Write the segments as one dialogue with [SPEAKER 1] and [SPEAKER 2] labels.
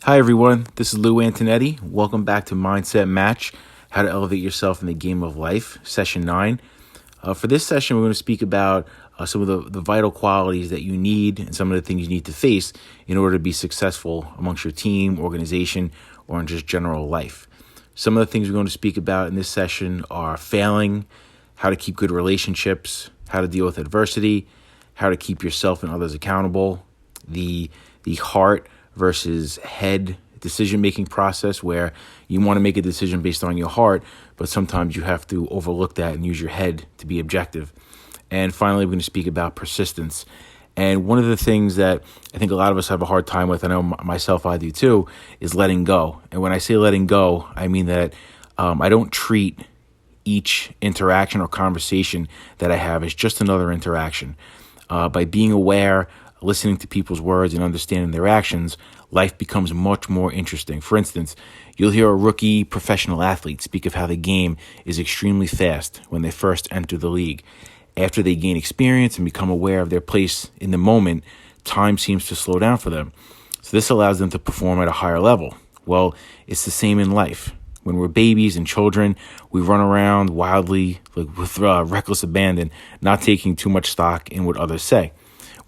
[SPEAKER 1] Hi, everyone. This is Lou Antonetti. Welcome back to Mindset Match, How to Elevate Yourself in the Game of Life, Session 9. For this session, we're going to speak about some of the vital qualities that you need and some of the things you need to face in order to be successful amongst your team, organization, or in just general life. Some of the things we're going to speak about in this session are failing, how to keep good relationships, how to deal with adversity, how to keep yourself and others accountable, the heart versus head decision-making process where you want to make a decision based on your heart, but sometimes you have to overlook that and use your head to be objective. And finally, we're going to speak about persistence. And one of the things that I think a lot of us have a hard time with, I know myself I do too, is letting go. And when I say letting go, I mean that I don't treat each interaction or conversation that I have as just another interaction. By being aware, listening to people's words and understanding their actions, life becomes much more interesting. For instance, you'll hear a rookie professional athlete speak of how the game is extremely fast when they first enter the league. After they gain experience and become aware of their place in the moment, time seems to slow down for them. So this allows them to perform at a higher level. Well, it's the same in life. When we're babies and children, we run around wildly with reckless abandon, not taking too much stock in what others say.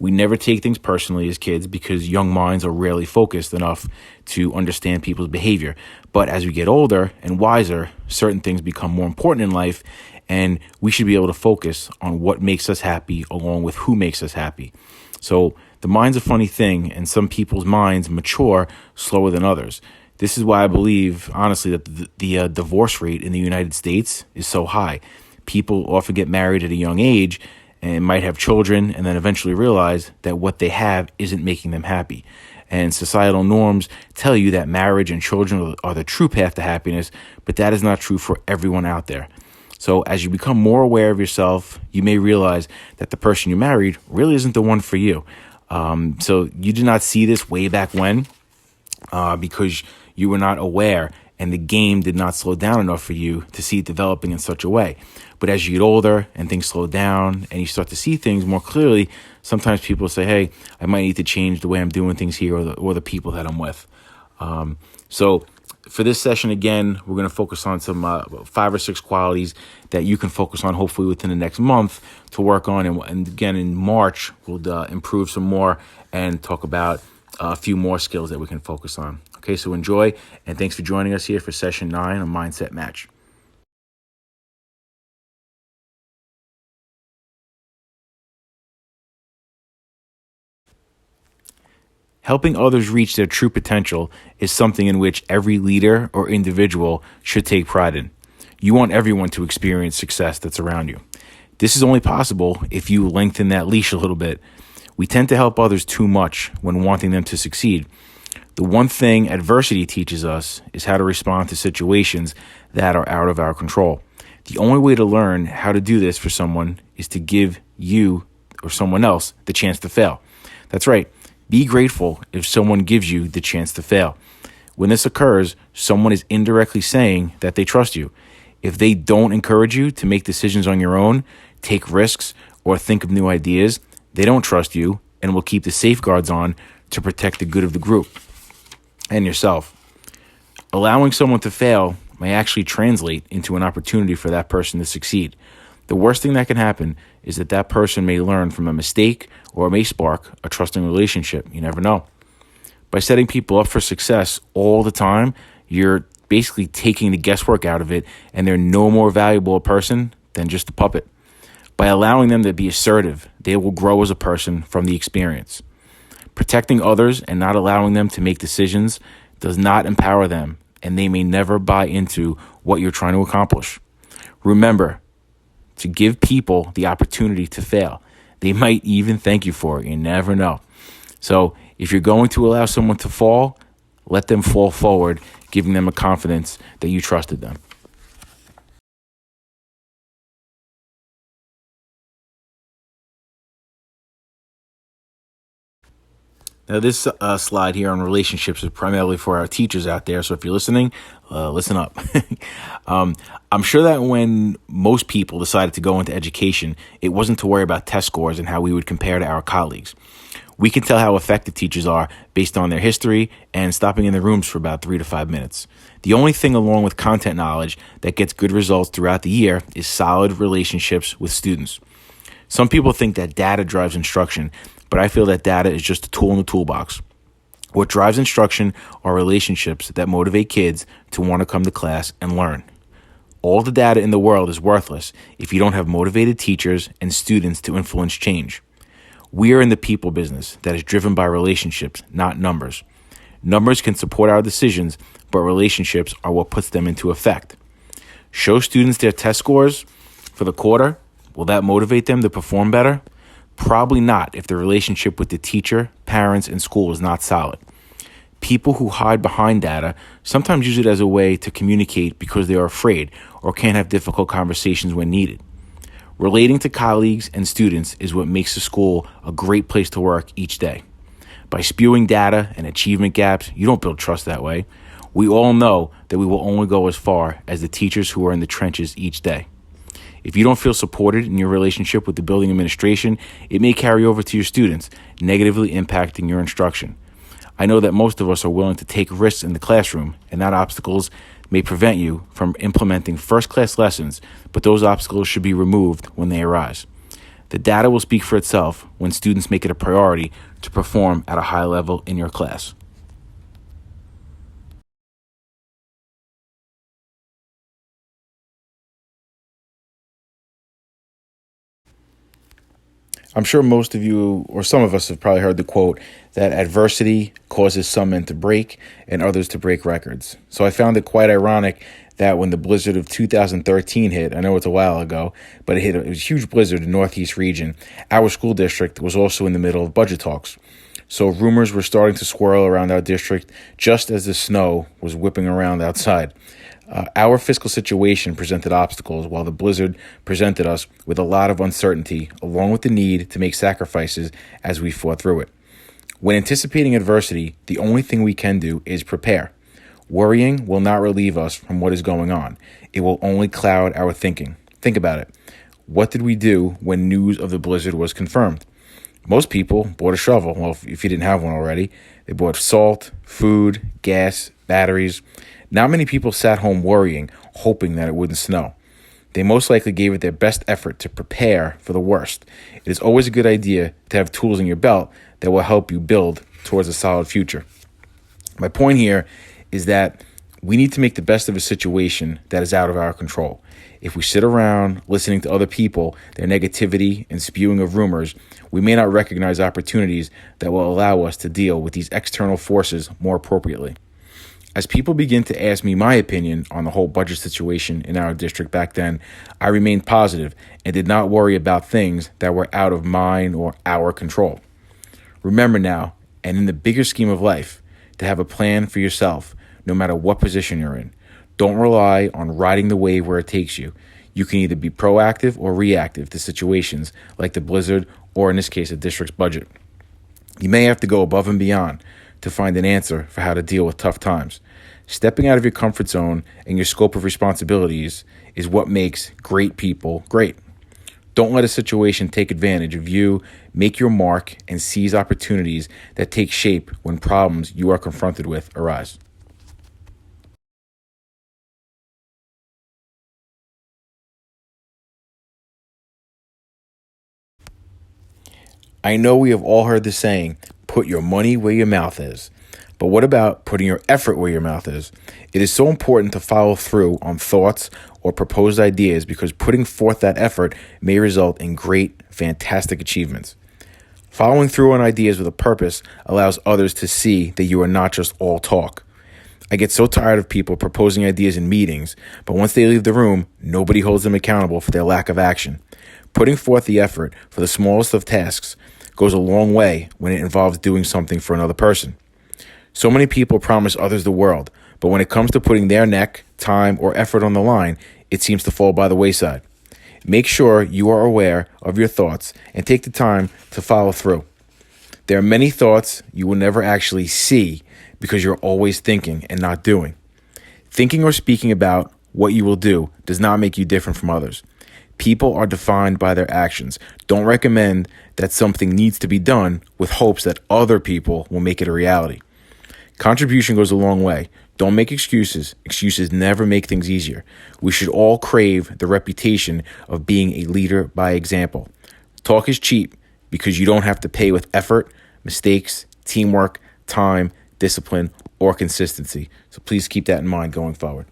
[SPEAKER 1] We never take things personally as kids because young minds are rarely focused enough to understand people's behavior. But as we get older and wiser, certain things become more important in life, and we should be able to focus on what makes us happy along with who makes us happy. So the mind's a funny thing, and some people's minds mature slower than others. This is why I believe, honestly, that the divorce rate in the United States is so high. People often get married at a young age and might have children and then eventually realize that what they have isn't making them happy. And societal norms tell you that marriage and children are the true path to happiness, but that is not true for everyone out there. So as you become more aware of yourself, you may realize that the person you married really isn't the one for you. So you did not see this way back when because you were not aware and the game did not slow down enough for you to see it developing in such a way. But as you get older and things slow down and you start to see things more clearly, sometimes people say, hey, I might need to change the way I'm doing things here or the people that I'm with. So for this session, again, we're going to focus on some 5 or 6 qualities that you can focus on hopefully within the next month to work on. And again, in March, we'll improve some more and talk about a few more skills that we can focus on. Okay, so enjoy, and thanks for joining us here for Session 9 on Mindset Match. Helping others reach their true potential is something in which every leader or individual should take pride in. You want everyone to experience success that's around you. This is only possible if you lengthen that leash a little bit. We tend to help others too much when wanting them to succeed. The one thing adversity teaches us is how to respond to situations that are out of our control. The only way to learn how to do this for someone is to give you or someone else the chance to fail. That's right. Be grateful if someone gives you the chance to fail. When this occurs, someone is indirectly saying that they trust you. If they don't encourage you to make decisions on your own, take risks, or think of new ideas, they don't trust you and will keep the safeguards on to protect the good of the group and yourself. Allowing someone to fail may actually translate into an opportunity for that person to succeed. The worst thing that can happen is that person may learn from a mistake or may spark a trusting relationship. You never know. By setting people up for success all the time, you're basically taking the guesswork out of it, and they're no more valuable a person than just a puppet. By allowing them to be assertive, they will grow as a person from the experience. Protecting others and not allowing them to make decisions does not empower them, and they may never buy into what you're trying to accomplish. Remember to give people the opportunity to fail. They might even thank you for it. You never know. So if you're going to allow someone to fall, let them fall forward, giving them a confidence that you trusted them. Now, this slide here on relationships is primarily for our teachers out there. So if you're listening, listen up. I'm sure that when most people decided to go into education, it wasn't to worry about test scores and how we would compare to our colleagues. We can tell how effective teachers are based on their history and stopping in the rooms for about 3 to 5 minutes. The only thing along with content knowledge that gets good results throughout the year is solid relationships with students. Some people think that data drives instruction, but I feel that data is just a tool in the toolbox. What drives instruction are relationships that motivate kids to want to come to class and learn. All the data in the world is worthless if you don't have motivated teachers and students to influence change. We are in the people business that is driven by relationships, not numbers. Numbers can support our decisions, but relationships are what puts them into effect. Show students their test scores for the quarter. Will that motivate them to perform better? Probably not if the relationship with the teacher, parents, and school is not solid. People who hide behind data sometimes use it as a way to communicate because they are afraid or can't have difficult conversations when needed. Relating to colleagues and students is what makes the school a great place to work each day. By spewing data and achievement gaps, you don't build trust that way. We all know that we will only go as far as the teachers who are in the trenches each day. If you don't feel supported in your relationship with the building administration, it may carry over to your students, negatively impacting your instruction. I know that most of us are willing to take risks in the classroom, and that obstacles may prevent you from implementing first-class lessons, but those obstacles should be removed when they arise. The data will speak for itself when students make it a priority to perform at a high level in your class. I'm sure most of you, or some of us, have probably heard the quote that adversity causes some men to break and others to break records. So I found it quite ironic that when the blizzard of 2013 hit, I know it's a while ago, but it was a huge blizzard in the Northeast region. Our school district was also in the middle of budget talks. So rumors were starting to swirl around our district just as the snow was whipping around outside. Our fiscal situation presented obstacles while the blizzard presented us with a lot of uncertainty, along with the need to make sacrifices as we fought through it. When anticipating adversity, the only thing we can do is prepare. Worrying will not relieve us from what is going on. It will only cloud our thinking. Think about it. What did we do when news of the blizzard was confirmed? Most people bought a shovel. Well, if you didn't have one already, they bought salt, food, gas, batteries. Not many people sat home worrying, hoping that it wouldn't snow. They most likely gave it their best effort to prepare for the worst. It is always a good idea to have tools in your belt that will help you build towards a solid future. My point here is that we need to make the best of a situation that is out of our control. If we sit around listening to other people, their negativity and spewing of rumors, we may not recognize opportunities that will allow us to deal with these external forces more appropriately. As people begin to ask me my opinion on the whole budget situation in our district back then, I remained positive and did not worry about things that were out of mine or our control. Remember now, and in the bigger scheme of life, to have a plan for yourself, no matter what position you're in. Don't rely on riding the wave where it takes you. You can either be proactive or reactive to situations like the blizzard or, in this case, a district's budget. You may have to go above and beyond to find an answer for how to deal with tough times. Stepping out of your comfort zone and your scope of responsibilities is what makes great people great. Don't let a situation take advantage of you. Make your mark and seize opportunities that take shape when problems you are confronted with arise. I know we have all heard the saying, put your money where your mouth is. But what about putting your effort where your mouth is? It is so important to follow through on thoughts or proposed ideas because putting forth that effort may result in great, fantastic achievements. Following through on ideas with a purpose allows others to see that you are not just all talk. I get so tired of people proposing ideas in meetings, but once they leave the room, nobody holds them accountable for their lack of action. Putting forth the effort for the smallest of tasks goes a long way when it involves doing something for another person. So many people promise others the world, but when it comes to putting their neck, time, or effort on the line, it seems to fall by the wayside. Make sure you are aware of your thoughts and take the time to follow through. There are many thoughts you will never actually see because you're always thinking and not doing. Thinking or speaking about what you will do does not make you different from others. People are defined by their actions. Don't recommend that something needs to be done with hopes that other people will make it a reality. Contribution goes a long way. Don't make excuses. Excuses never make things easier. We should all crave the reputation of being a leader by example. Talk is cheap because you don't have to pay with effort, mistakes, teamwork, time, discipline, or consistency. So please keep that in mind going forward.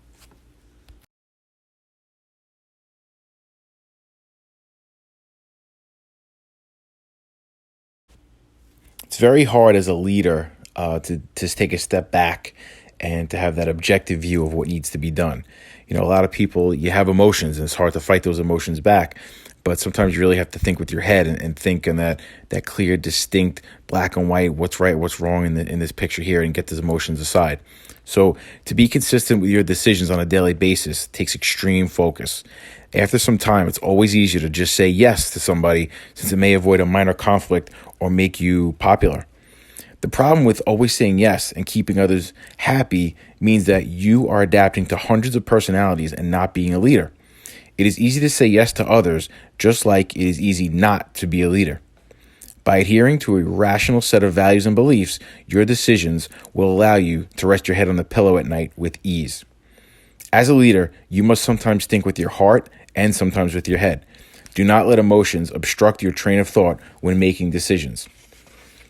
[SPEAKER 1] It's very hard as a leader to take a step back and to have that objective view of what needs to be done. You know, a lot of people, you have emotions and it's hard to fight those emotions back. But sometimes you really have to think with your head and think in that clear, distinct black and white, what's right, what's wrong in this picture here, and get those emotions aside. So to be consistent with your decisions on a daily basis takes extreme focus. After some time, it's always easier to just say yes to somebody since it may avoid a minor conflict or make you popular. The problem with always saying yes and keeping others happy means that you are adapting to hundreds of personalities and not being a leader. It is easy to say yes to others, just like it is easy not to be a leader. By adhering to a rational set of values and beliefs, your decisions will allow you to rest your head on the pillow at night with ease. As a leader, you must sometimes think with your heart and sometimes with your head. Do not let emotions obstruct your train of thought when making decisions.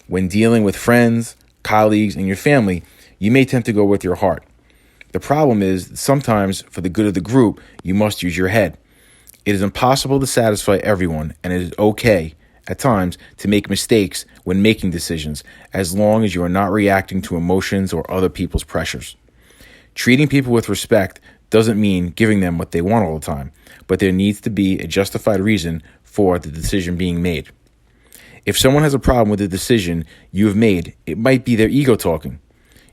[SPEAKER 1] When dealing with friends, colleagues, and your family, you may tend to go with your heart. The problem is, sometimes for the good of the group, you must use your head. It is impossible to satisfy everyone, and it is okay, at times, to make mistakes when making decisions, as long as you are not reacting to emotions or other people's pressures. Treating people with respect doesn't mean giving them what they want all the time, but there needs to be a justified reason for the decision being made. If someone has a problem with the decision you have made, it might be their ego talking.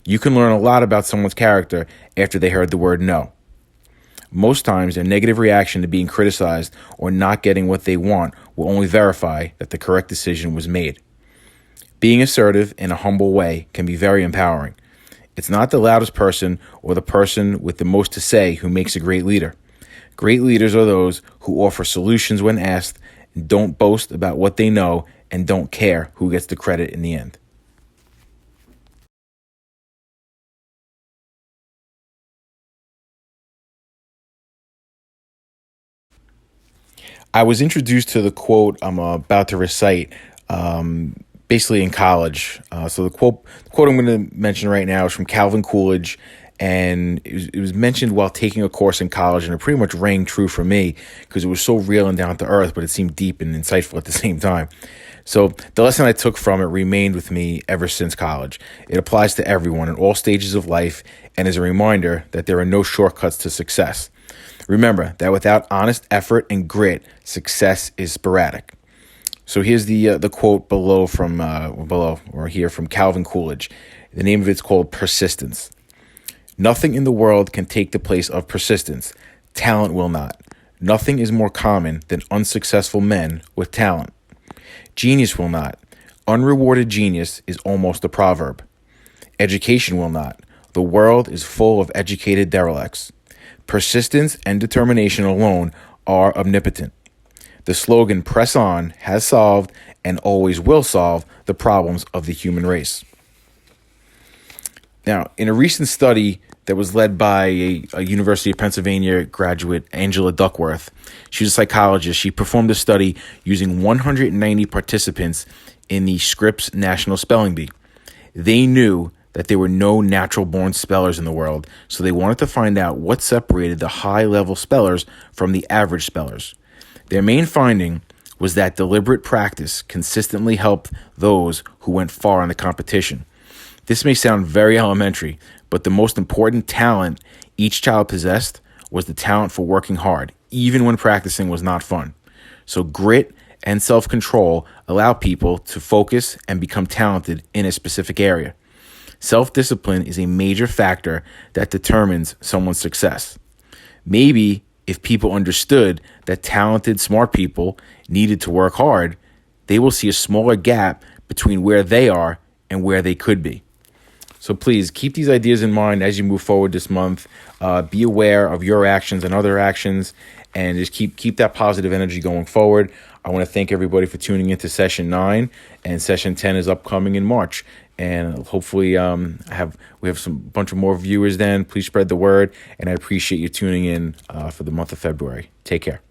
[SPEAKER 1] You can learn a lot about someone's character after they heard the word no. Most times, their negative reaction to being criticized or not getting what they want will only verify that the correct decision was made. Being assertive in a humble way can be very empowering. It's not the loudest person or the person with the most to say who makes a great leader. Great leaders are those who offer solutions when asked, and don't boast about what they know, and don't care who gets the credit in the end. I was introduced to the quote I'm about to recite basically in college. So the quote I'm going to mention right now is from Calvin Coolidge, and it was mentioned while taking a course in college, and it pretty much rang true for me because it was so real and down to earth, but it seemed deep and insightful at the same time. So the lesson I took from it remained with me ever since college. It applies to everyone in all stages of life and is a reminder that there are no shortcuts to success. Remember that without honest effort and grit, success is sporadic. So here's the quote below from Calvin Coolidge. The name of it's called Persistence. Nothing in the world can take the place of persistence. Talent will not. Nothing is more common than unsuccessful men with talent. Genius will not. Unrewarded genius is almost a proverb. Education will not. The world is full of educated derelicts. Persistence and determination alone are omnipotent. The slogan "Press on" has solved and always will solve the problems of the human race. Now, in a recent study that was led by a University of Pennsylvania graduate, Angela Duckworth, she's a psychologist. She performed a study using 190 participants in the Scripps National Spelling Bee. They knew that there were no natural-born spellers in the world, so they wanted to find out what separated the high-level spellers from the average spellers. Their main finding was that deliberate practice consistently helped those who went far in the competition. This may sound very elementary, but the most important talent each child possessed was the talent for working hard, even when practicing was not fun. So grit and self-control allow people to focus and become talented in a specific area. Self-discipline is a major factor that determines someone's success. Maybe if people understood that talented, smart people needed to work hard, they will see a smaller gap between where they are and where they could be. So please keep these ideas in mind as you move forward this month. Be aware of your actions and other actions, and just keep that positive energy going forward. I want to thank everybody for tuning into session 9, and session 10 is upcoming in March. And hopefully we have some bunch of more viewers then. Please spread the word, and I appreciate you tuning in for the month of February. Take care.